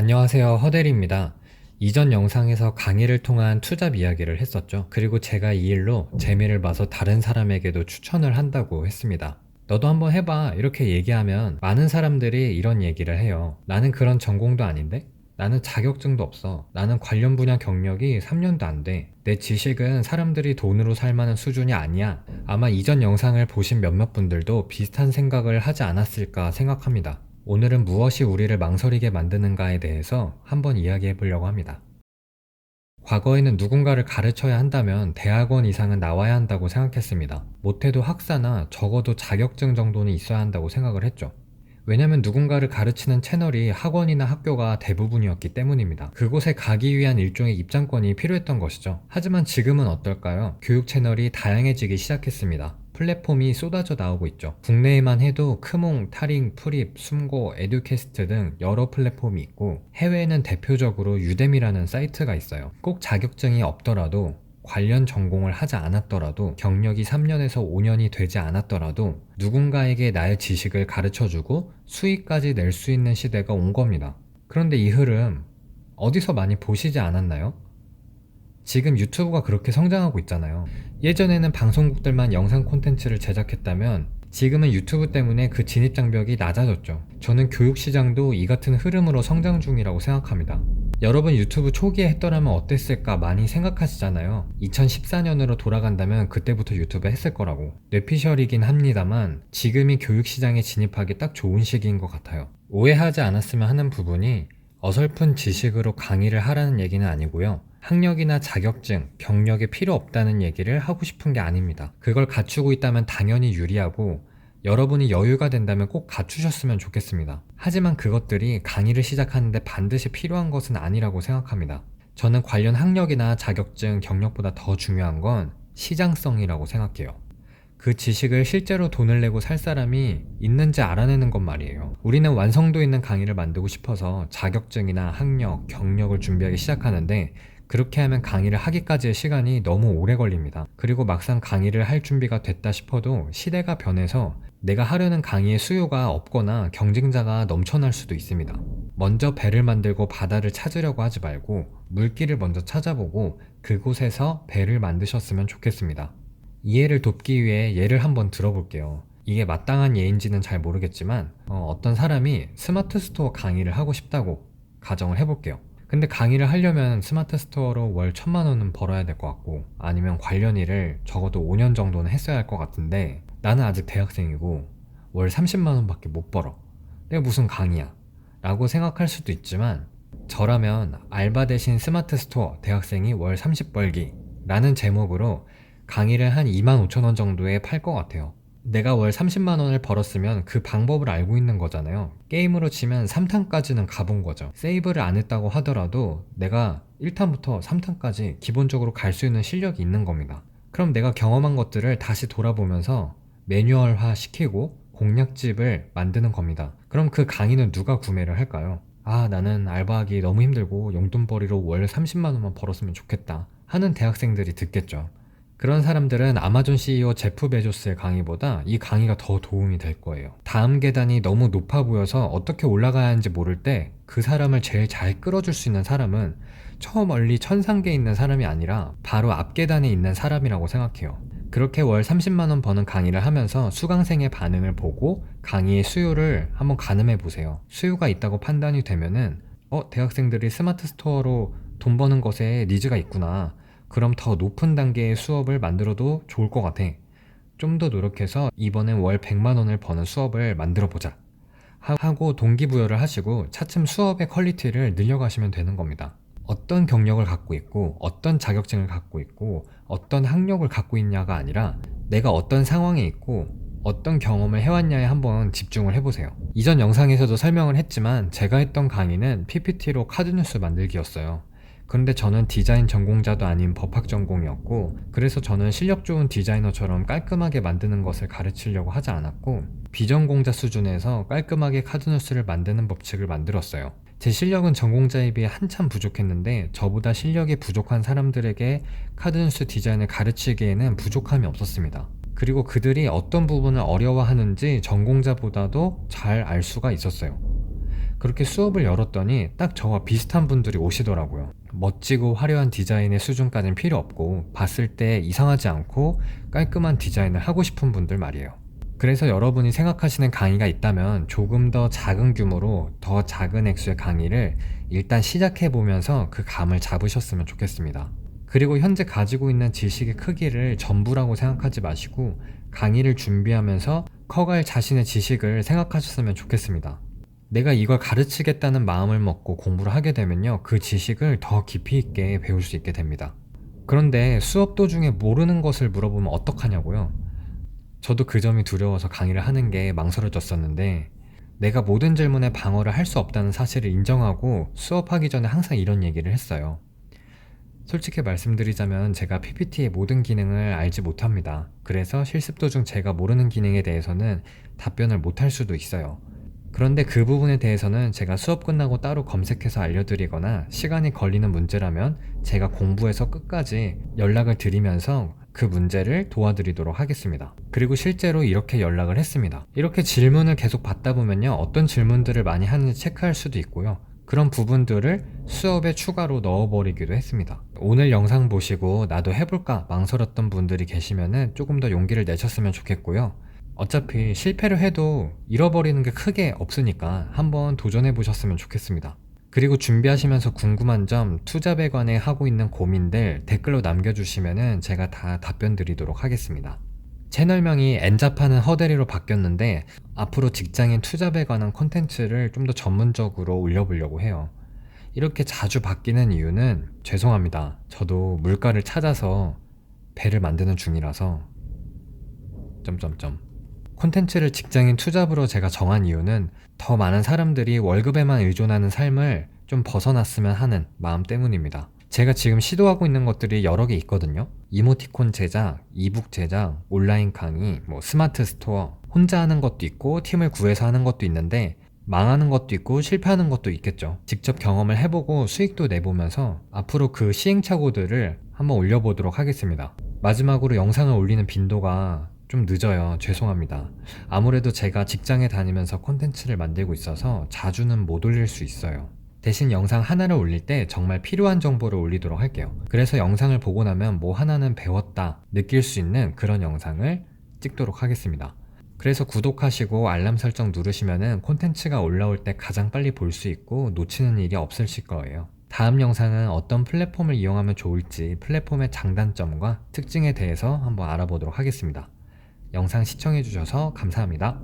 안녕하세요, 허대리입니다. 이전 영상에서 강의를 통한 투잡 이야기를 했었죠. 그리고 제가 이 일로 재미를 봐서 다른 사람에게도 추천을 한다고 했습니다. 너도 한번 해봐 이렇게 얘기하면 많은 사람들이 이런 얘기를 해요. 나는 그런 전공도 아닌데? 나는 자격증도 없어. 나는 관련 분야 경력이 3년도 안 돼. 내 지식은 사람들이 돈으로 살 만한 수준이 아니야. 아마 이전 영상을 보신 몇몇 분들도 비슷한 생각을 하지 않았을까 생각합니다. 오늘은 무엇이 우리를 망설이게 만드는가에 대해서 한번 이야기해 보려고 합니다. 과거에는 누군가를 가르쳐야 한다면 대학원 이상은 나와야 한다고 생각했습니다. 못해도 학사나 적어도 자격증 정도는 있어야 한다고 생각을 했죠. 왜냐면 누군가를 가르치는 채널이 학원이나 학교가 대부분이었기 때문입니다. 그곳에 가기 위한 일종의 입장권이 필요했던 것이죠. 하지만 지금은 어떨까요? 교육 채널이 다양해지기 시작했습니다. 플랫폼이 쏟아져 나오고 있죠. 국내에만 해도 크몽, 타링, 프립, 숨고, 에듀캐스트 등 여러 플랫폼이 있고 해외에는 대표적으로 유데미라는 사이트가 있어요. 꼭 자격증이 없더라도 관련 전공을 하지 않았더라도 경력이 3년에서 5년이 되지 않았더라도 누군가에게 나의 지식을 가르쳐주고 수익까지 낼 수 있는 시대가 온 겁니다. 그런데 이 흐름 어디서 많이 보시지 않았나요? 지금 유튜브가 그렇게 성장하고 있잖아요. 예전에는 방송국들만 영상 콘텐츠를 제작했다면 지금은 유튜브 때문에 그 진입 장벽이 낮아졌죠. 저는 교육 시장도 이 같은 흐름으로 성장 중이라고 생각합니다. 여러분 유튜브 초기에 했더라면 어땠을까 많이 생각하시잖아요. 2014년으로 돌아간다면 그때부터 유튜브 했을 거라고. 뇌피셜이긴 합니다만 지금이 교육 시장에 진입하기 딱 좋은 시기인 것 같아요. 오해하지 않았으면 하는 부분이 어설픈 지식으로 강의를 하라는 얘기는 아니고요. 학력이나 자격증, 경력이 필요 없다는 얘기를 하고 싶은 게 아닙니다. 그걸 갖추고 있다면 당연히 유리하고 여러분이 여유가 된다면 꼭 갖추셨으면 좋겠습니다. 하지만 그것들이 강의를 시작하는데 반드시 필요한 것은 아니라고 생각합니다. 저는 관련 학력이나 자격증, 경력보다 더 중요한 건 시장성이라고 생각해요. 그 지식을 실제로 돈을 내고 살 사람이 있는지 알아내는 것 말이에요. 우리는 완성도 있는 강의를 만들고 싶어서 자격증이나 학력, 경력을 준비하기 시작하는데 그렇게 하면 강의를 하기까지의 시간이 너무 오래 걸립니다. 그리고 막상 강의를 할 준비가 됐다 싶어도 시대가 변해서 내가 하려는 강의의 수요가 없거나 경쟁자가 넘쳐날 수도 있습니다. 먼저 배를 만들고 바다를 찾으려고 하지 말고 물길을 먼저 찾아보고 그곳에서 배를 만드셨으면 좋겠습니다. 이해를 돕기 위해 예를 한번 들어볼게요. 이게 마땅한 예인지는 잘 모르겠지만 어떤 사람이 스마트 스토어 강의를 하고 싶다고 가정을 해볼게요. 근데 강의를 하려면 스마트 스토어로 월 1,000만 원은 벌어야 될 것 같고 아니면 관련 일을 적어도 5년 정도는 했어야 할 것 같은데 나는 아직 대학생이고 월 30만 원밖에 못 벌어. 내가 무슨 강의야? 라고 생각할 수도 있지만 저라면 알바 대신 스마트 스토어 대학생이 월 30 벌기 라는 제목으로 강의를 한 2만 5천 원 정도에 팔 것 같아요. 내가 월 30만 원을 벌었으면 그 방법을 알고 있는 거잖아요. 게임으로 치면 3탄까지는 가본 거죠. 세이브를 안 했다고 하더라도 내가 1탄부터 3탄까지 기본적으로 갈 수 있는 실력이 있는 겁니다. 그럼 내가 경험한 것들을 다시 돌아보면서 매뉴얼화 시키고 공략집을 만드는 겁니다. 그럼 그 강의는 누가 구매를 할까요? 아, 나는 알바하기 너무 힘들고 용돈벌이로 월 30만 원만 벌었으면 좋겠다 하는 대학생들이 듣겠죠. 그런 사람들은 아마존 CEO 제프 베조스의 강의보다 이 강의가 더 도움이 될 거예요. 다음 계단이 너무 높아 보여서 어떻게 올라가야 하는지 모를 때 그 사람을 제일 잘 끌어줄 수 있는 사람은 저 멀리 천상계에 있는 사람이 아니라 바로 앞 계단에 있는 사람이라고 생각해요. 그렇게 월 30만 원 버는 강의를 하면서 수강생의 반응을 보고 강의의 수요를 한번 가늠해 보세요. 수요가 있다고 판단이 되면은 대학생들이 스마트 스토어로 돈 버는 것에 니즈가 있구나. 그럼 더 높은 단계의 수업을 만들어도 좋을 것 같아. 좀 더 노력해서 이번엔 월 100만 원을 버는 수업을 만들어 보자. 하고 동기부여를 하시고 차츰 수업의 퀄리티를 늘려가시면 되는 겁니다. 어떤 경력을 갖고 있고 어떤 자격증을 갖고 있고 어떤 학력을 갖고 있냐가 아니라 내가 어떤 상황에 있고 어떤 경험을 해왔냐에 한번 집중을 해보세요. 이전 영상에서도 설명을 했지만 제가 했던 강의는 PPT로 카드뉴스 만들기였어요. 그런데 저는 디자인 전공자도 아닌 법학 전공이었고 그래서 저는 실력 좋은 디자이너처럼 깔끔하게 만드는 것을 가르치려고 하지 않았고 비전공자 수준에서 깔끔하게 카드뉴스를 만드는 법칙을 만들었어요. 제 실력은 전공자에 비해 한참 부족했는데 저보다 실력이 부족한 사람들에게 카드뉴스 디자인을 가르치기에는 부족함이 없었습니다. 그리고 그들이 어떤 부분을 어려워하는지 전공자보다도 잘 알 수가 있었어요. 그렇게 수업을 열었더니 딱 저와 비슷한 분들이 오시더라고요. 멋지고 화려한 디자인의 수준까지는 필요 없고 봤을 때 이상하지 않고 깔끔한 디자인을 하고 싶은 분들 말이에요. 그래서 여러분이 생각하시는 강의가 있다면 조금 더 작은 규모로 더 작은 액수의 강의를 일단 시작해 보면서 그 감을 잡으셨으면 좋겠습니다. 그리고 현재 가지고 있는 지식의 크기를 전부라고 생각하지 마시고 강의를 준비하면서 커갈 자신의 지식을 생각하셨으면 좋겠습니다. 내가 이걸 가르치겠다는 마음을 먹고 공부를 하게 되면요, 그 지식을 더 깊이 있게 배울 수 있게 됩니다. 그런데 수업 도중에 모르는 것을 물어보면 어떡하냐고요? 저도 그 점이 두려워서 강의를 하는 게 망설여졌었는데, 내가 모든 질문에 방어를 할 수 없다는 사실을 인정하고 수업하기 전에 항상 이런 얘기를 했어요. 솔직히 말씀드리자면 제가 PPT의 모든 기능을 알지 못합니다. 그래서 실습 도중 제가 모르는 기능에 대해서는 답변을 못할 수도 있어요. 그런데 그 부분에 대해서는 제가 수업 끝나고 따로 검색해서 알려드리거나 시간이 걸리는 문제라면 제가 공부해서 끝까지 연락을 드리면서 그 문제를 도와드리도록 하겠습니다. 그리고 실제로 이렇게 연락을 했습니다. 이렇게 질문을 계속 받다 보면요, 어떤 질문들을 많이 하는지 체크할 수도 있고요. 그런 부분들을 수업에 추가로 넣어버리기도 했습니다. 오늘 영상 보시고 나도 해볼까 망설였던 분들이 계시면은 조금 더 용기를 내셨으면 좋겠고요. 어차피 실패를 해도 잃어버리는 게 크게 없으니까 한번 도전해 보셨으면 좋겠습니다. 그리고 준비하시면서 궁금한 점, 투잡에 관해 하고 있는 고민들 댓글로 남겨주시면은 제가 다 답변 드리도록 하겠습니다. 채널명이 엔잡하는 허대리로 바뀌었는데 앞으로 직장인 투잡에 관한 콘텐츠를 좀 더 전문적으로 올려보려고 해요. 이렇게 자주 바뀌는 이유는 죄송합니다. 저도 물가를 찾아서 배를 만드는 중이라서 콘텐츠를 직장인 투잡으로 제가 정한 이유는 더 많은 사람들이 월급에만 의존하는 삶을 좀 벗어났으면 하는 마음 때문입니다. 제가 지금 시도하고 있는 것들이 여러 개 있거든요. 이모티콘 제작, 이북 제작, 온라인 강의, 스마트 스토어, 혼자 하는 것도 있고 팀을 구해서 하는 것도 있는데 망하는 것도 있고 실패하는 것도 있겠죠. 직접 경험을 해보고 수익도 내보면서 앞으로 그 시행착오들을 한번 올려보도록 하겠습니다. 마지막으로 영상을 올리는 빈도가 좀 늦어요. 죄송합니다. 아무래도 제가 직장에 다니면서 콘텐츠를 만들고 있어서 자주는 못 올릴 수 있어요. 대신 영상 하나를 올릴 때 정말 필요한 정보를 올리도록 할게요. 그래서 영상을 보고 나면 뭐 하나는 배웠다 느낄 수 있는 그런 영상을 찍도록 하겠습니다. 그래서 구독하시고 알람 설정 누르시면은 콘텐츠가 올라올 때 가장 빨리 볼 수 있고 놓치는 일이 없으실 거예요. 다음 영상은 어떤 플랫폼을 이용하면 좋을지 플랫폼의 장단점과 특징에 대해서 한번 알아보도록 하겠습니다. 영상 시청해주셔서 감사합니다.